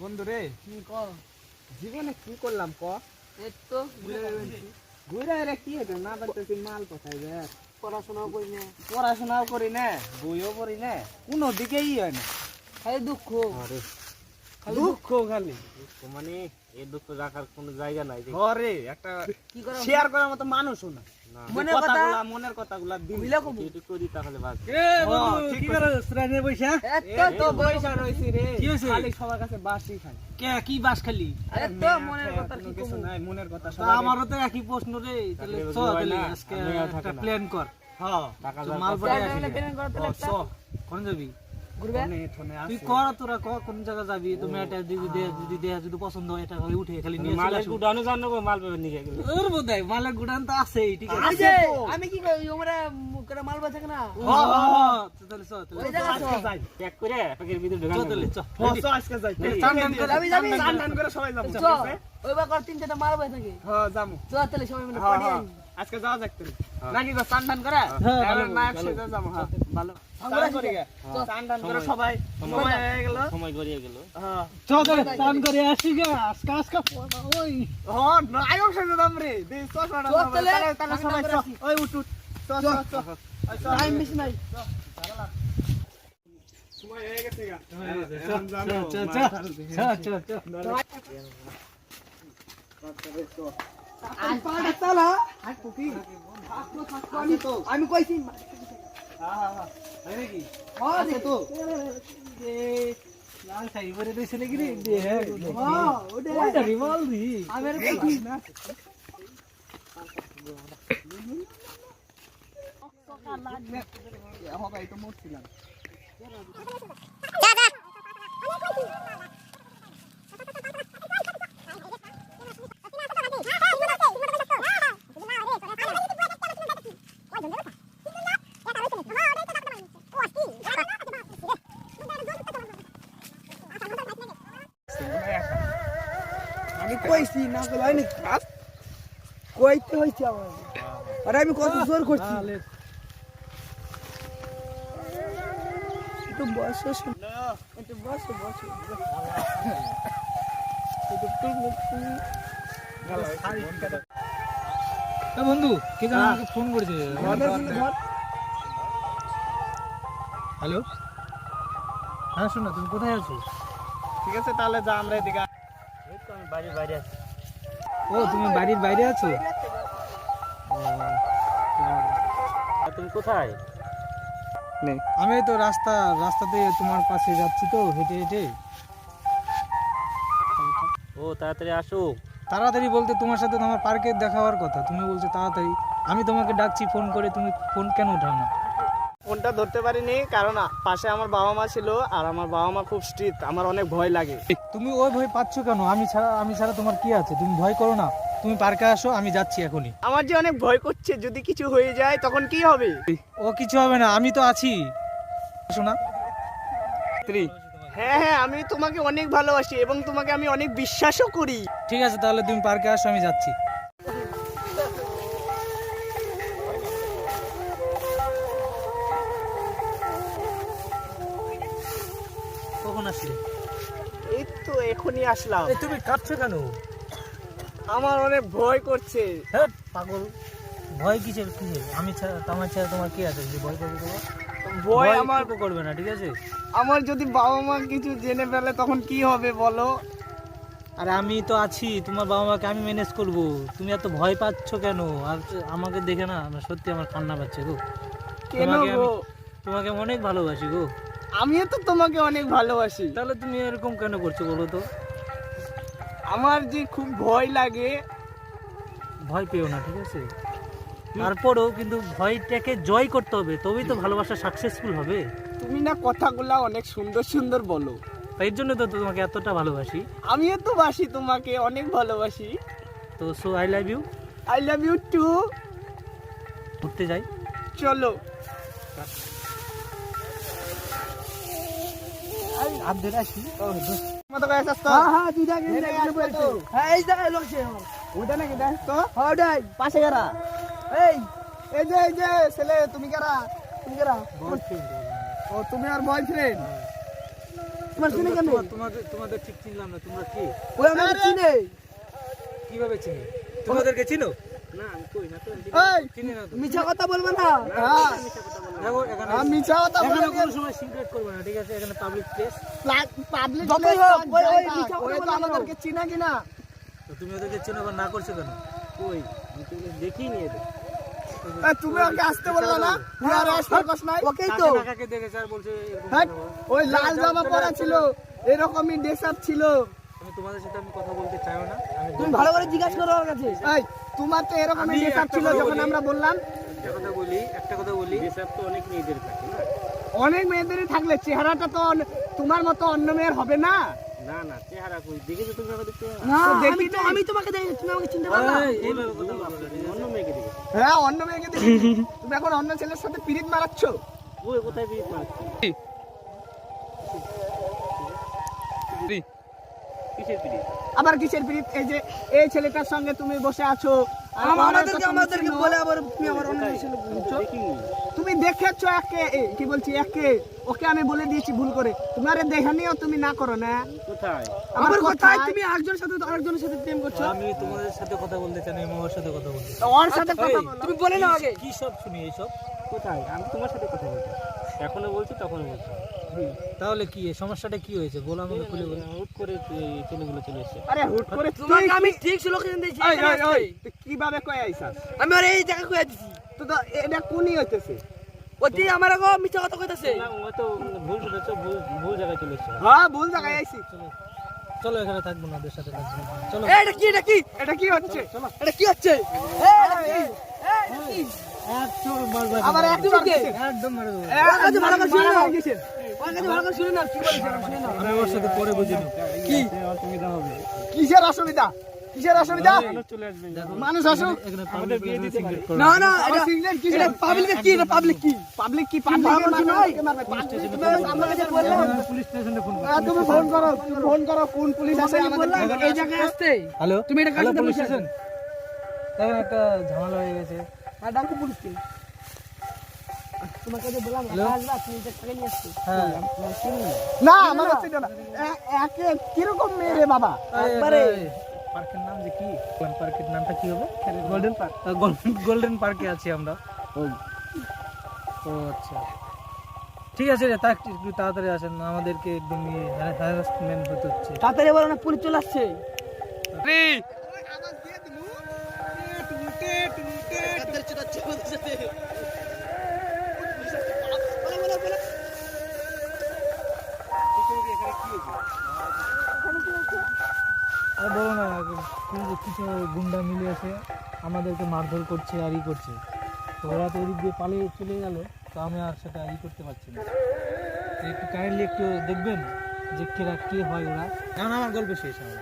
বন্ধু রে জীবনে কি করলাম ক তো ঘুরে রে কি হবে না বলতেছি মাল কোথায় রে পড়াশোনাও করি না, বইও পড়ি না কোনো দিকেই হয় না খালি দুঃখ। দুঃখ খালি মানে এই দুঃখ রাখার কোনো জায়গা নাই। ঘরে একটা কি করা শেয়ার করার মতো মানুষও না মনের কথা মনের কথাগুলা দিল বুঝলা কবু যদি করি তাহলে বাস। কি করে শ্রেণী বইসা তো পয়সা রইছি রে খালি সবার কাছে বাসি খাই কে কি বাস খালি? তো মনের কথা কি কিছু কবু নাই মনের কথা তা সবার আমারও তো একই প্রশ্ন রে। তাহলে থাকলে চল হয় তাহলে না, আজকে আমি আর থাকি একটা না। প্ল্যান কর। হ্যাঁ টাকা তো যার মাল কাছে- পড়ে প্ল্যান আসি। প্ল্যান করতে লাগতা কোন যাবি? ঘুরবে ফোনে ফোনে তুই আছে কর, তোরা কর কোন জায়গা যাবি। তুমি এটা যদি দেয়া যদি পছন্দ হয় এটা খালি উঠে খালি নিয়ে চলে মালের আসবো। গুডানো জানো গো, মাল পাবেন নিয়ে গেল। ওর বোধহয় মালের গুড়ান তো আছেই, ঠিক আছে। এই যে আমি কি কই ওমরা করে মাল বাঁচা না হ্যাঁ, হ্যাঁ, তাহলে চল ওই তাহলে জায়গা আজকে যাই প্যাক করে প্যাকের ভিতরে ঢোকান। চল তাহলে চল। হ্যাঁ আজকে যাই টান করে যাবি, যাবি। টান টান করে সবাই যাবো চ ওইবার কর তিন চারটা মাল বাঁচা থাকে হ্যাঁ যাবো চ তাহলে সবাই মিলে হ্যাঁ, পড়ি হ্যাঁ। আজকে যাওয়া যাক তুমি নাকি গো টান টান করে হ্যাঁ, এবার ভালো, না একসাথে যাবো হ্যাঁ ভালো আমরা টান করে গে টান টান করে সবাই সময় হয়ে গেল সময় গড়িয়ে গেল। হ্যাঁ চল তাহলে টান করে আসি গে। আজকে আজকে ওই হ্যাঁ নায়ক সাথে দাম রে দে চশমাটা চল তাহলে তাহলে, তাহলে সবাই টান টান করে আসি। ওই উঠ উঠ চল চল চল টাইম বেশি নাই সময় হয়ে গেছে গা চল আজ পাড়া চালা আজ কুকি আমি কইছি আছে তো লাল খাই বরে দিছে নাকি রে? দে হ্যাঁ ওটা রিভল দি। আমি আর কইছি হবে এই তো মরছিলাম আমি কইছি না কইলে হয় নাকি কইতে হইছে আমার আরে আমি কত জোর করছি একটু বসো একটু বসো এ বন্ধু কে যেন আমাকে ফোন করেছে। হ্যালো, হ্যাঁ শোনো, তুমি কোথায় আছো? ঠিক আছে তাহলে যা আমরা এদিকে এই তো আমি বাড়ির বাইরে আছি। ও তুমি বাড়ির বাইরে আছো? আর তুমি কোথায়? নেই আমি তো রাস্তাতে তোমার পাশে যাচ্ছি তো হেঁটে হেঁটে। ও তাড়াতাড়ি আসো। তাড়াতাড়ি বলতে তোমার সাথে তো আমার পার্কে দেখা হওয়ার কথা, তুমি বলছো তাড়াতাড়ি। আমি তোমাকে ডাকছি ফোন করে, তুমি ফোন কেন উঠাও না? ফোনটা ধরতে পারিনি কারণ পাশে আমার বাবা মা ছিল আর আমার বাবা মা খুব স্ট্রিক্ট আমার অনেক ভয় লাগে তুমি ওই ভয় পাচ্ছ কেন? আমি ছাড়া তোমার কি আছে? তুমি ভয় করো না, তুমি পার্কে আসো, আমি যাচ্ছি এখনই। আমার যে অনেক ভয় করছে যদি কিছু হয়ে যায় তখন কি হবে ও কিছু হবে না, আমি তো আছি। শোনা হ্যাঁ হ্যাঁ আমি তোমাকে অনেক ভালোবাসি এবং তোমাকে আমি অনেক বিশ্বাসও করি ঠিক আছে, তাহলে তুমি পার্কে আসো, আমি যাচ্ছি। কখন আসলে? এই তো এখনই আসলাম তুমি কাঁদছো কেন? আমার অনেক ভয় করছে হ্যাঁ পাগল, ভয় কিসের? আমি ছাড়া তোমার কি আছে যে ভয় করবে? তোমার ভয় আমার একটুকু করবে না, ঠিক আছে? আমার যদি বাবা মা কিছু জেনে ফেলে তখন কি হবে বলো আরে আমি তো আছি, তোমার বাবা মাকে আমি ম্যানেজ করব। তুমি এত ভয় পাচ্ছ কেন? আর আমাকে দেখে না আমার সত্যি আমার কান্না পাচ্ছে গো। কেন তোমাকে গো তোমাকে আমি অনেক ভালোবাসি গো। আমিও তো তোমাকে অনেক ভালোবাসি তাহলে তুমি এরকম কেন করছো বলো তো? আমার যে খুব ভয় লাগে ভয় পেও না, ঠিক আছে? তারপরেও কিন্তু ভয়টাকে জয় করতে হবে, তবেই তো ভালোবাসা সাকসেসফুল হবে। তুমি না কথাগুলা অনেক সুন্দর সুন্দর বলো তাই জন্য তো তোমাকে এতটা ভালোবাসি। আমিও তো বাসি তোমাকে অনেক ভালোবাসি তো so I love you. I love you too ঘুরতে যাই। চলো হাত ধরে আসি। মতো করে আসছ তো হ্যাঁ তুই দেখ হ্যাঁ এই জায়গায় লোকছে ওটা নাকি দেখ তো হ্যাঁ ওটাই পাশে গেরা এই এই যে ছেলে তুমি কারা তুমি গেরা ও তুমি আর বয়ফ্রেন্ড তোমার চিনে কেন তোমাদের ঠিক চিনলাম না, তোমরা কি ওই আমাকে চিনে কিভাবে চিনি? তোমাদেরকে চিনো? না আমি কই না তো এই চিনি না তো। মিছা কথা বলবে না হ্যাঁ দেখো এখানে আমি মিছা কথা এখানে বলে কোনো সময় সিক্রেট করবে না, ঠিক আছে? এখানে পাবলিক প্লেস। পাবলিক যতই হোক, ওই মিছা কথা ওই তো বলে আমাদেরকে চিনা কিনা তো তুমি ওদেরকে চেনো বা না করছো কেন? কই আমি তো দেখিই নি এদের। তুমি ওকে আসতে বললো না তুই আর আসতে কস নাই ওকেই তো কাকে কাকে দেখেছে আর বলছে এরকম হ্যাঁ, কথা বলো? ওই লাল জামা পরা ছিল এরকমই ড্রেস আপ ছিল আমি তোমাদের সাথে আমি কথা বলতে চাইও না। আমি তুমি ভালো করে জিজ্ঞাসা করো ওর কাছে এই তোমার তো এরকমই আমি ড্রেস আপ একটা ছিল কথা যখন বলি। আমরা বললাম একটা কথা বলি, এসব তো অনেক মেয়েদের থাকে না। অনেক মেয়েদেরই থাকলে চেহারাটা তো তোমার মতো অন্য মেয়ের হবে না না না চেহারা কই দেখেছো তুমি আমাদের চেহারা? না তো দেখি আমি তো নাই। আমি তোমাকে দেখি তুমি আমাকে চিনতে পারো না এই, এইভাবে কথা বলবে না, ঠিক আছে? অন্য মেয়েকে দেখেছো? হ্যাঁ অন্য মেয়েকে দেখেছি তুমি এখন অন্য ছেলের সাথে পিরিত মারাচ্ছ ওই কোথায় বিয়ে মারছি? কিসের বিয়ে? আবার কিসের পিরিত এই যে এই ছেলেটার সঙ্গে তুমি বসে আছো আর ওনার কথা আমাদেরকে শুনো। বলে আবার তুমি আমার অন্য ছেলে বলছো দেখিনি। তুমি দেখেছো একে কি বলছি একে ওকে আমি বলে দিয়েছি ভুল করে তোমার দেখা নিয়েও তুমি না করো না কোথায়? আমার কথাই তুমি একজনের সাথে আরেকজনের সাথে প্রেম করছো আমি তোমাদের সাথে কথা বলতে চাই না, আমি ওর সাথে কথা বলতে চাই। ওর সাথে কথা এই, বলো তুমি বলে না আগে কি সব শুনি এইসব? কোথায়? আমি তোমার সাথে কথা বলছি। এখনো বলছি তখনও বলছি। তাহলে কি এই সমস্যাটা কি হয়েছে বলো আমাকে খুলে বলো। হুট করে এই ছেলেগুলো চলে এসেছে। আরে হুট করে তোমাকে আমি ঠিক লোকেশন দিয়েছি ওই, এখানে ওই, আসতে। ওই, তুই কিভাবে কই আইছাস আমি আর এই জায়গা কইয়া দিছি তো তো এটা কোনই হইতেছে ওদি আমার আগো মিথ্যা কথা কইতাছে না, ও তো ভুল শুনেছো, ভুল জায়গায় চলে এসেছে। হ্যাঁ ভুল জায়গায় আইছি চলো এখানে থাকবো না, ওদের সাথে থাকবো না। চলো এই, এটা কি এটা কি হচ্ছে এটা কি হচ্ছে আবার এক একদম মারে দেবো। ওর কাছে ভালো করে শুনে নাও। গেছে ওর কাছে ভালো করে শুনে নাও কি বলছে শুনে নাও আমি ওর সাথে পরে বুঝে নেব। কি অসুবিধা হবে। কিসের অসুবিধা কিসের অসুবিধা মানুষ চলে আসবে। মানুষ আসুক এখানে পাবলিক প্লেসে সিক্রেট করো না না আবার এটা সিগন্যাল কি এটা পাবলিক কি এটা পাবলিক কি পাবলিক কি ভালো পাবলিক কিছু নাই। মারবে আমার কাছে বললে পুলিশ স্টেশনে ফোন করো। তুমি ফোন করো কোন পুলিশ আছে আমাদের এই জায়গায় আসতে হ্যালো তুমি এটা কার হ্যালো, সাথে পুলিশ বসে আছো? স্টেশন। দেখেন একটা ঝামেলা হয়ে গেছে। আর ডাকো পুলিশকে তোমাকে যে বললাম হ্যালো? আসবা তুমি এটা টাকা নিয়ে আসছো হ্যাঁ না আমাদের ছিল না একে কিরকম মেয়ে রে বাবা একবারে। পার্কের নাম যে কি? কোন পার্কের নামটা কি হবে? Golden park. গোল্ডেন পার্কে আছি আমরা। ও আচ্ছা, ঠিক আছে রে, একটু তাড়াতাড়ি আসেন, আমাদেরকে একদম হ্যারাসমেন্ট হতে হচ্ছে। তাড়াতাড়ি বলো না পুলিশ চলে আসছে আর বলো না, কিছু গুন্ডা মিলে এসে আমাদেরকে মারধর করছে আর ই করছে। তো ওরা তো ওদিক দিয়ে পালিয়ে চলে গেল, তো আমি আর সেটা ই করতে পারছি না। তো একটু কাইন্ডলি একটু দেখবেন যে কে হয় ওরা। এখন আমার গল্প শেষ আমার।